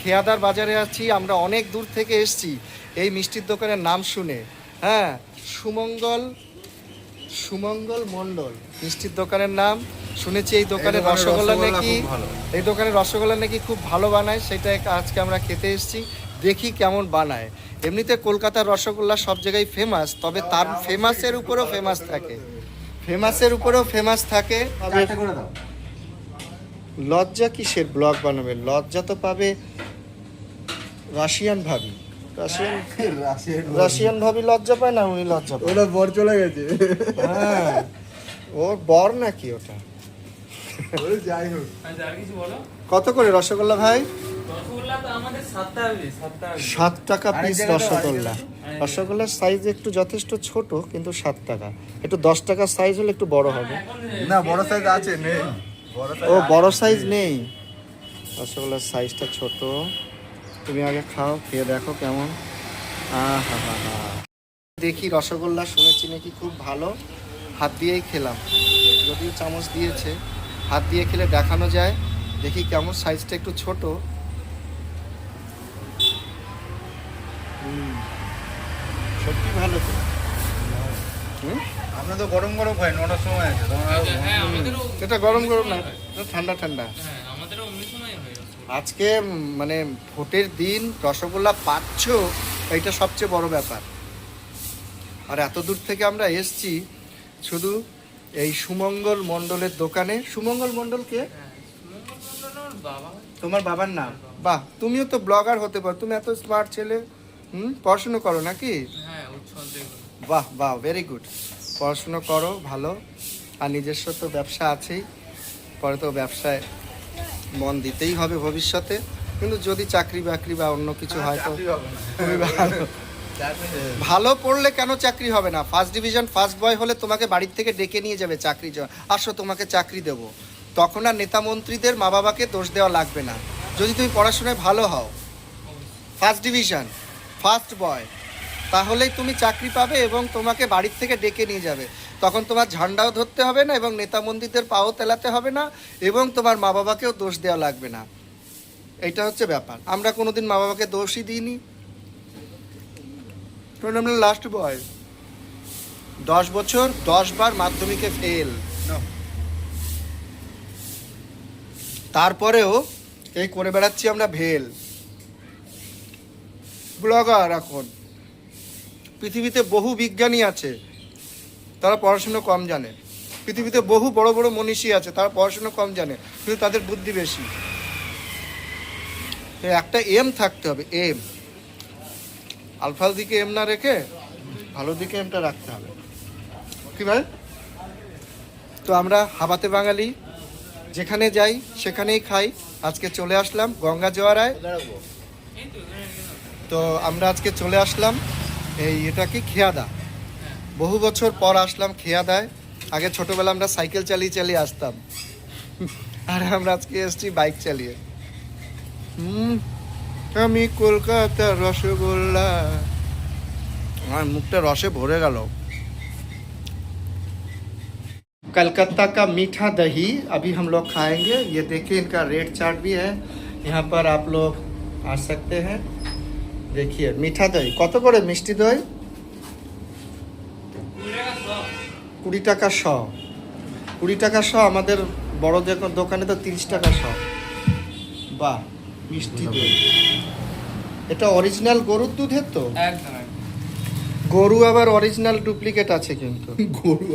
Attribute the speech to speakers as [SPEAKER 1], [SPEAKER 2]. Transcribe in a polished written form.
[SPEAKER 1] খেয়াদার বাজারে আছি। আমরা অনেক দূর থেকে এসেছি এই মিষ্টির দোকানের নাম শুনে। হ্যাঁ, সুমঙ্গল মণ্ডল মিষ্টির দোকানের নাম শুনেছি। এই দোকানের রসগোল্লা নাকি খুব ভালো বানায়, সেটা আজকে আমরা খেতে এসেছি। দেখি কেমন বানায়। এমনিতে কলকাতার রসগোল্লা সব জায়গায় ফেমাস, তবে তার ফেমাসের উপরেও ফেমাস থাকে। লজ্জা কিসের ব্লগ বানাবে? লজ্জা তো পাবে রাশিয়ান ভাবি। রাশিয়ান ভাবি লজ্জা পায় না, উনি লজ্জা পায়।
[SPEAKER 2] ওটা বর চলে গেছে।
[SPEAKER 1] হ্যাঁ, ওর বর নাকি ওটা?
[SPEAKER 2] যাই হোক,
[SPEAKER 1] কত করে রসগোল্লা ভাই? 7 টাকা পিস রসগোল্লা। রসগোল্লার সাইজ একটু যথেষ্ট ছোট, কিন্তু 7 টাকা। একটু 10 টাকার সাইজ হলে একটু বড় হবে।
[SPEAKER 2] না বড় সাইজ আছে, নেই
[SPEAKER 1] ও বড় সাইজ নেই, রসগোল্লার সাইজটা ছোট। তুমি আগে খাও, খেয়ে দেখো কেমন। দেখি রসগোল্লা শুনেছি নাকি খুব ভালো। হাত দিয়েই খেলাম, যদিও চামচ দিয়েছে। হাত দিয়ে খেলে দেখানো যায়। দেখি কেমন, সাইজটা একটু ছোট। সত্যি ভালো তো।
[SPEAKER 2] আমরা তো গরম গরম খাই, 9টার সময় আছে।
[SPEAKER 1] এটা গরম না, এটা ঠান্ডা ঠান্ডা। আজকে মানে ভোটের দিন রসগোল্লা পাচ্ছ, এইটা সবচেয়ে বড় ব্যাপার। আর এত দূর থেকে আমরা এসছি শুধু এই সুমঙ্গল মণ্ডলের দোকানে। সুমঙ্গল মণ্ডলকে তোমার বাবার নাম? বাহ, তুমিও তো ব্লগার হতে পারো, তুমি এত স্মার্ট ছেলে। পড়াশুনো করো নাকি? বাহ বাহ, ভেরি গুড। পড়াশুনো করো ভালো, আর নিজস্ব তো ব্যবসা আছেই। পরে তো ব্যবসায় মন দিতেই হবে ভবিষ্যতে। কিন্তু যদি চাকরি বাকরি বা অন্য কিছু হয় তো খুবই ভালো। ভালো পড়লে কেন চাকরি হবে না? ফার্স্ট ডিভিশন ফার্স্ট বয় হলে তোমাকে বাড়ির থেকে ডেকে নিয়ে যাবে চাকরি, আসো তোমাকে চাকরি দেবো। তখন আর নেতা মন্ত্রীদের মা বাবাকে দোষ দেওয়া লাগবে না, যদি তুমি পড়াশোনায় ভালো হও। ফার্স্ট ডিভিশন ফার্স্ট বয়, তাহলেই তুমি চাকরি পাবে এবং তোমাকে বাড়ির থেকে ডেকে নিয়ে যাবে। তখন তোমার ঝান্ডাও ধরতে হবে না এবং নেতা মন্ত্রীদের পাও তেলাতে হবে না এবং তোমার মা বাবাকেও দোষ দেওয়া লাগবে না। এইটা হচ্ছে ব্যাপার। আমরা কোনোদিন মা বাবাকে দোষই দিইনি, কারণ আমরা লাস্ট বয়। 10 বছর 10 বার মাধ্যমিকে ফেল, তারপরেও এই করে বেড়াচ্ছি আমরা ভেল ব্লগার। এখন পৃথিবীতে বহু বিজ্ঞানী আছে, তারা পড়াশুনো কম জানে। পৃথিবীতে বহু বড় বড় মনীষী আছে, তারা পড়াশুনো কম জানে, কিন্তু তাদের বুদ্ধি বেশি। একটা এম থাকতে হবে, এম। আলফার দিকে এম না রেখে ভালো দিকে এমটা রাখতে হবে, কি ভাই? তো আমরা হাবাতে বাঙালি, যেখানে যাই সেখানেই খাই। আজকে চলে আসলাম গঙ্গা জোয়ারায়। তো আমরা আজকে চলে আসলাম এটা কি খেয়াদা। বহু বছর পর আসলাম খেয়াদায়। আগে ছোটবেলা আমরা সাইকেল চালিয়ে চালিয়ে আসতাম, আর আমরা আজকে এসেছি বাইক চালিয়ে। আমি কলকাতার রসগোল্লা, আমার মুখটা রসে ভরে গেল। कलकत्ता का मीठा दही अभी हम लोग खाएंगे। ये देखिए, इनका रेट चार्ट भी है यहाँ पर, आप लोग आ सकते हैं। देखिए मीठा दही কত করে? মিষ্টি দই 20 টাকা শ। 20 টাকা শ। আমাদের বড় দোকানে তো 30 টাকা শ। বাহ, মিষ্টি দই। এটা অরিজিনাল গরুর দুধের তো? গরু আবার অরিজিনাল ডুপ্লিকেট আছে কিন্তু।
[SPEAKER 2] গরু